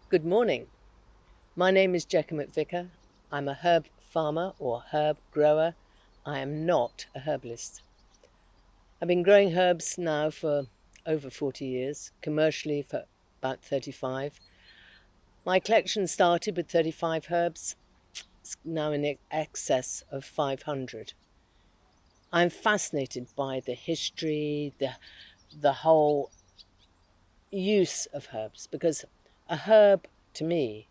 Good morning. My name is Jekka McVicar. I'm a herb farmer or herb grower. I am not a herbalist. I've been growing herbs now for over 40 years, commercially for about 35. My collection started with 35 herbs, it's now in excess of 500. I'm fascinated by the history, the whole use of herbs, because a herb to me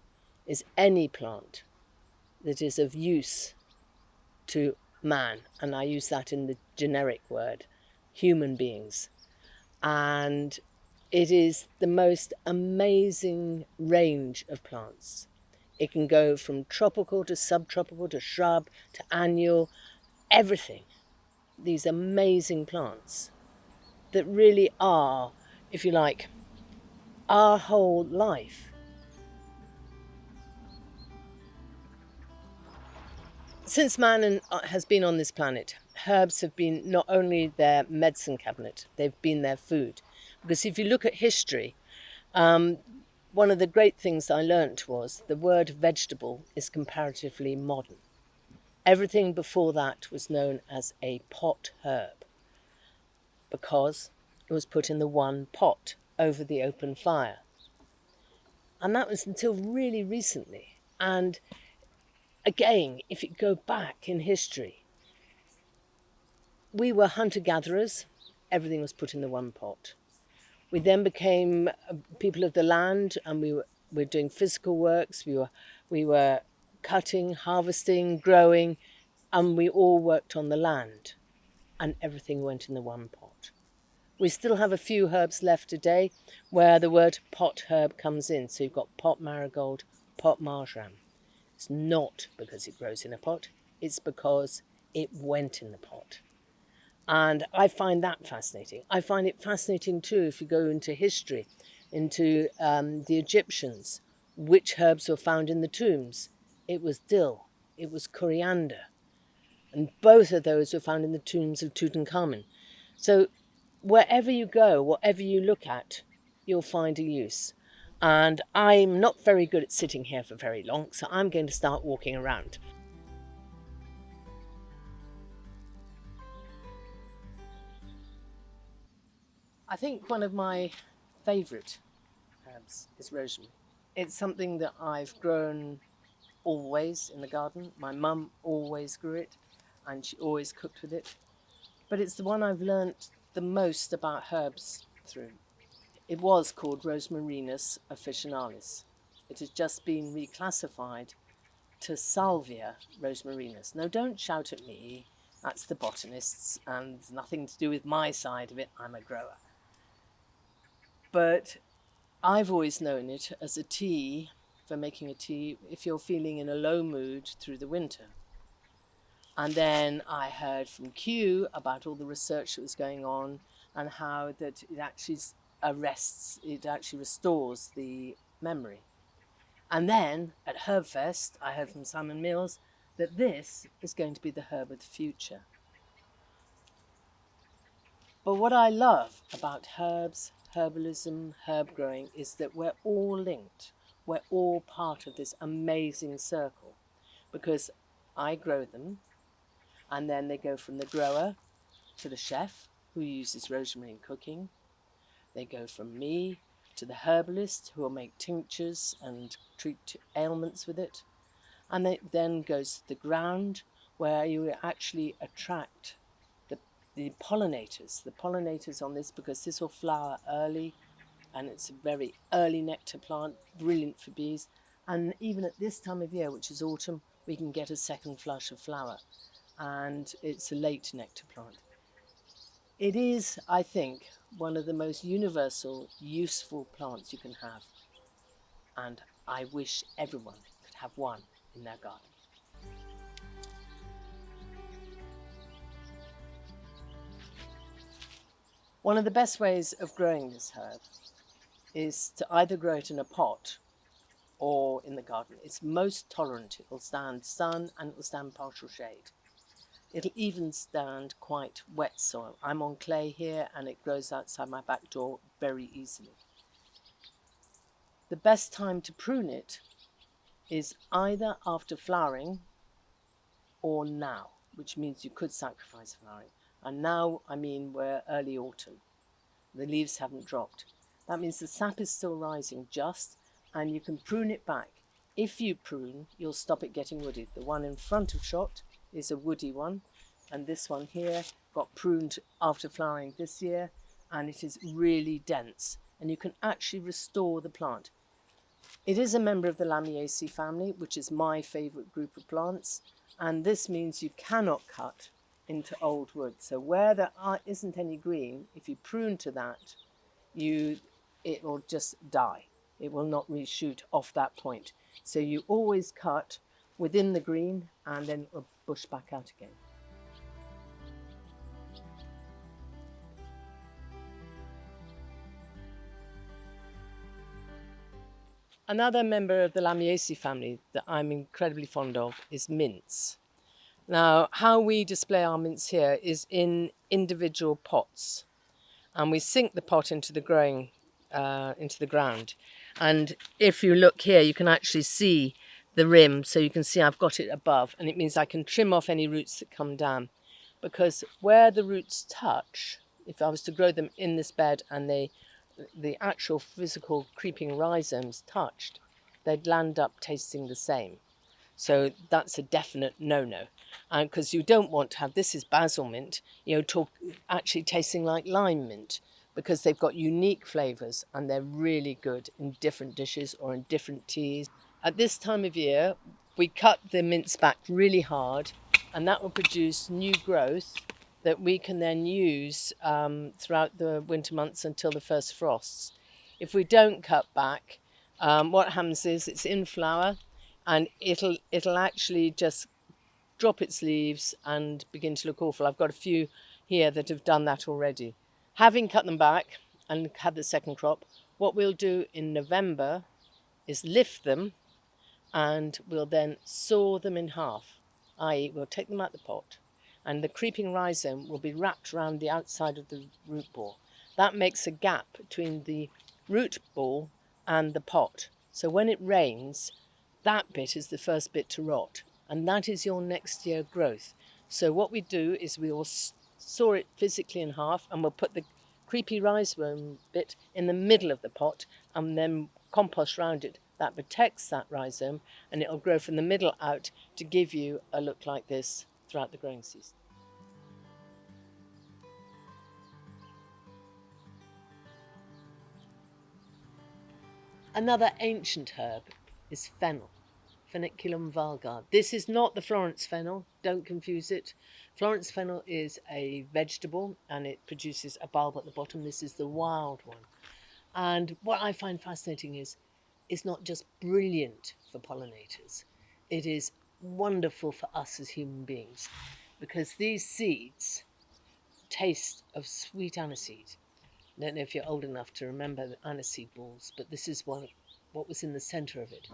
is any plant that is of use to man, and I use that in the generic word, human beings. And it is the most amazing range of plants. It can go from tropical to subtropical to shrub to annual, everything. These amazing plants that really are, if you like, our whole life. Since man has been on this planet, herbs have been not only their medicine cabinet, they've been their food. Because if you look at history, one of the great things I learnt was the word vegetable is comparatively modern. Everything before that was known as a pot herb because it was put in the one pot over the open fire. And that was until really recently. And again, if you go back in history, we were hunter-gatherers. Everything was put in the one pot. We then became people of the land, and we were doing physical works. We were cutting, harvesting, growing, and we all worked on the land, and everything went in the one pot. We still have a few herbs left today where the word pot herb comes in. So you've got pot marigold, pot marjoram. It's not because it grows in a pot, it's because it went in the pot. And I find that fascinating. I find it fascinating too if you go into history, into the Egyptians, which herbs were found in the tombs. It was dill, it was coriander, and both of those were found in the tombs of Tutankhamun. So wherever you go, whatever you look at, you'll find a use. And I'm not very good at sitting here for very long, so I'm going to start walking around. I think one of my favourite herbs is rosemary. It's something that I've grown always in the garden. My mum always grew it and she always cooked with it. But it's the one I've learnt the most about herbs through. It was called Rosmarinus officinalis. It has just been reclassified to Salvia rosmarinus. Now don't shout at me, that's the botanists and nothing to do with my side of it, I'm a grower. But I've always known it as a tea for making a tea if you're feeling in a low mood through the winter. And then I heard from Q about all the research that was going on and how that it actually restores the memory. And then at Herbfest, I heard from Simon Mills that this is going to be the herb of the future. But what I love about herbs, herbalism, herb growing is that we're all linked. We're all part of this amazing circle because I grow them and then they go from the grower to the chef who uses rosemary in cooking. They go from me to the herbalist who will make tinctures and treat ailments with it. And it then goes to the ground where you actually attract the pollinators on this, because this will flower early and it's a very early nectar plant, brilliant for bees. And even at this time of year, which is autumn, we can get a second flush of flower, and it's a late nectar plant. It is, I think, one of the most universal, useful plants you can have, and I wish everyone could have one in their garden. One of the best ways of growing this herb is to either grow it in a pot or in the garden. It's most tolerant. It will stand sun and it will stand partial shade. It'll even stand quite wet soil. I'm on clay here and it grows outside my back door very easily. the best time to prune it is either after flowering or now, which means you could sacrifice flowering. And now, I mean, we're early autumn. The leaves haven't dropped. That means the sap is still rising just, and you can prune it back. If you prune, you'll stop it getting woody. The one in front of shot is a woody one, and this one here got pruned after flowering this year, and it is really dense, and you can actually restore the plant. It is a member of the Lamiaceae family, which is my favourite group of plants, and this means you cannot cut into old wood. So where there isn't any green, if you prune to that, it will just die. It will not reshoot off that point. So you always cut within the green and then it will bush back out again. Another member of the Lamiaceae family that I'm incredibly fond of is mints. Now, how we display our mints here is in individual pots, and we sink the pot into the ground. And if you look here, you can actually see the rim, so you can see I've got it above, and it means I can trim off any roots that come down, because where the roots touch, if I was to grow them in this bed and the actual physical creeping rhizomes touched, they'd land up tasting the same. So that's a definite no-no, because you don't want to have, this is basil mint, actually tasting like lime mint, because they've got unique flavours and they're really good in different dishes or in different teas. At this time of year, we cut the mints back really hard, and that will produce new growth that we can then use throughout the winter months until the first frosts. If we don't cut back, what happens is it's in flower, and it'll actually just drop its leaves and begin to look awful. I've got a few here that have done that already. Having cut them back and had the second crop, what we'll do in November is lift them, and we'll then saw them in half, i.e. we'll take them out the pot, and the creeping rhizome will be wrapped around the outside of the root ball. That makes a gap between the root ball and the pot. So when it rains, that bit is the first bit to rot, and that is your next year growth. So what we do is we will saw it physically in half, and we'll put the creepy rhizome bit in the middle of the pot and then compost around it. That protects that rhizome, and it'll grow from the middle out to give you a look like this throughout the growing season. Another ancient herb is fennel, Fenniculum vulgar. This is not the Florence fennel, don't confuse it. Florence fennel is a vegetable and it produces a bulb at the bottom. This is the wild one. And what I find fascinating is it's not just brilliant for pollinators, it is wonderful for us as human beings, because these seeds taste of sweet aniseed. I don't know if you're old enough to remember the aniseed balls, but this is what was in the centre of it.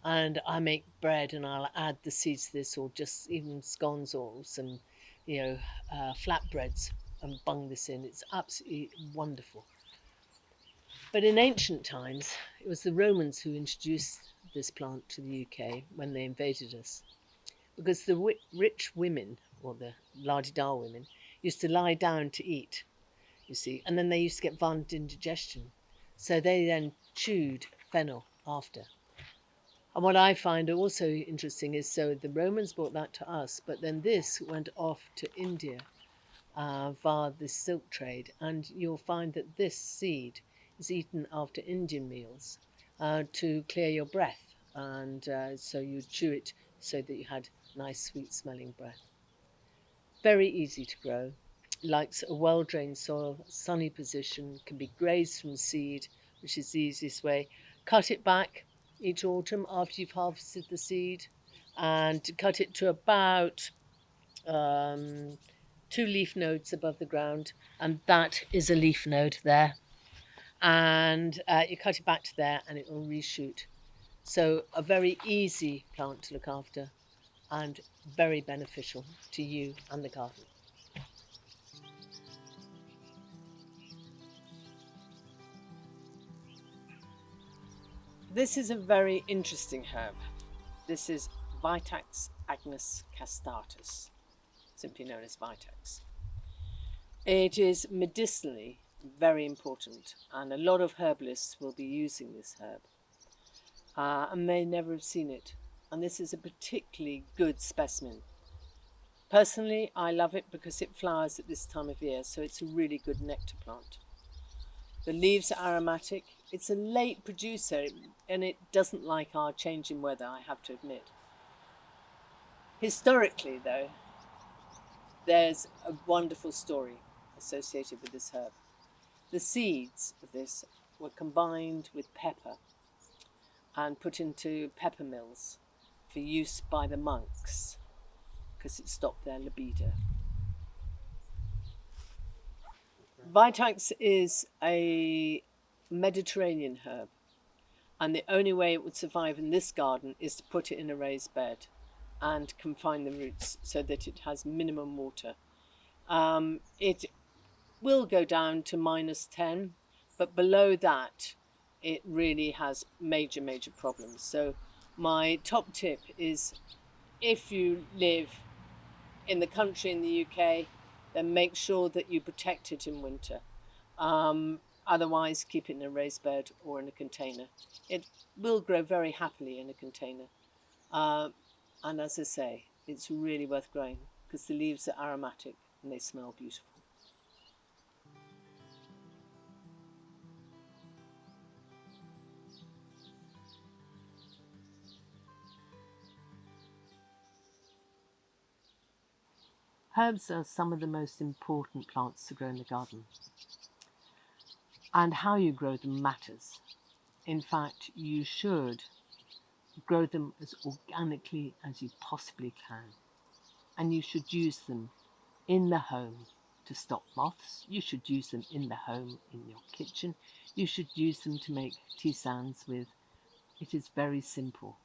And I make bread and I'll add the seeds to this, or just even scones or some, flatbreads, and bung this in. It's absolutely wonderful. But in ancient times, it was the Romans who introduced this plant to the UK when they invaded us, because the rich women, or the la-di-da women, used to lie down to eat, you see, and then they used to get violent indigestion. So they then chewed fennel after. And what I find also interesting is, so the Romans brought that to us, but then this went off to India via the silk trade, and you'll find that this seed is eaten after Indian meals to clear your breath, and so you chew it so that you had nice sweet smelling breath. Very easy to grow, likes a well-drained soil, sunny position, can be grazed from seed, which is the easiest way. Cut it back each autumn after you've harvested the seed, and cut it to about 2 leaf nodes above the ground, and that is a leaf node there, and you cut it back to there and it will reshoot. So a very easy plant to look after and very beneficial to you and the garden. This is a very interesting herb. This is Vitex agnus castatus, simply known as Vitex. It is medicinally very important, and a lot of herbalists will be using this herb and may never have seen it. And this is a particularly good specimen. Personally, I love it because it flowers at this time of year, so it's a really good nectar plant. The leaves are aromatic. It's a late producer, and it doesn't like our change in weather, I have to admit. Historically, though, there's a wonderful story associated with this herb. The seeds of this were combined with pepper and put into pepper mills for use by the monks because it stopped their libido. Vitex is a Mediterranean herb, and the only way it would survive in this garden is to put it in a raised bed and confine the roots so that it has minimum water. It will go down to -10, but below that it really has major problems. So my top tip is, if you live in the country in the UK, then make sure that you protect it in winter. Otherwise, keep it in a raised bed or in a container. It will grow very happily in a container. And as I say, it's really worth growing because the leaves are aromatic and they smell beautiful. Herbs are some of the most important plants to grow in the garden. And how you grow them matters. In fact, you should grow them as organically as you possibly can. And you should use them in the home to stop moths. You should use them in the home, in your kitchen. You should use them to make tisanes with. It is very simple.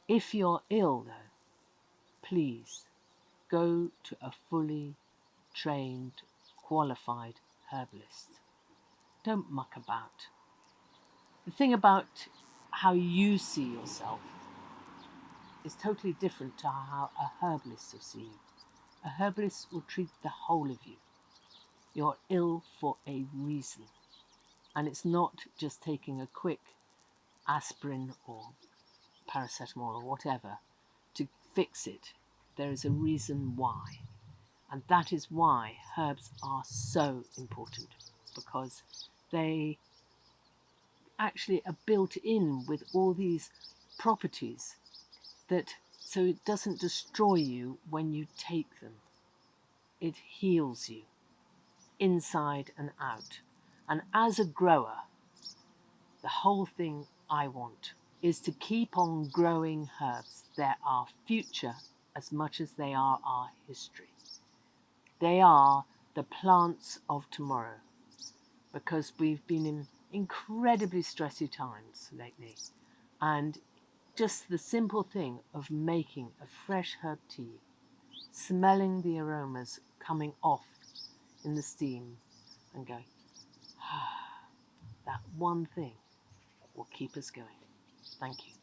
If you're ill, though, please go to a fully trained, qualified herbalist. Don't muck about. The thing about how you see yourself is totally different to how a herbalist will see you. A herbalist will treat the whole of you. You're ill for a reason. And it's not just taking a quick aspirin or paracetamol or whatever to fix it. There is a reason why. And that is why herbs are so important, because they actually are built in with all these properties that, so it doesn't destroy you when you take them. It heals you inside and out. And as a grower, the whole thing I want is to keep on growing herbs. They're our future as much as they are our history. They are the plants of tomorrow, because we've been in incredibly stressy times lately, and just the simple thing of making a fresh herb tea, smelling the aromas coming off in the steam and going, that one thing will keep us going. Thank you.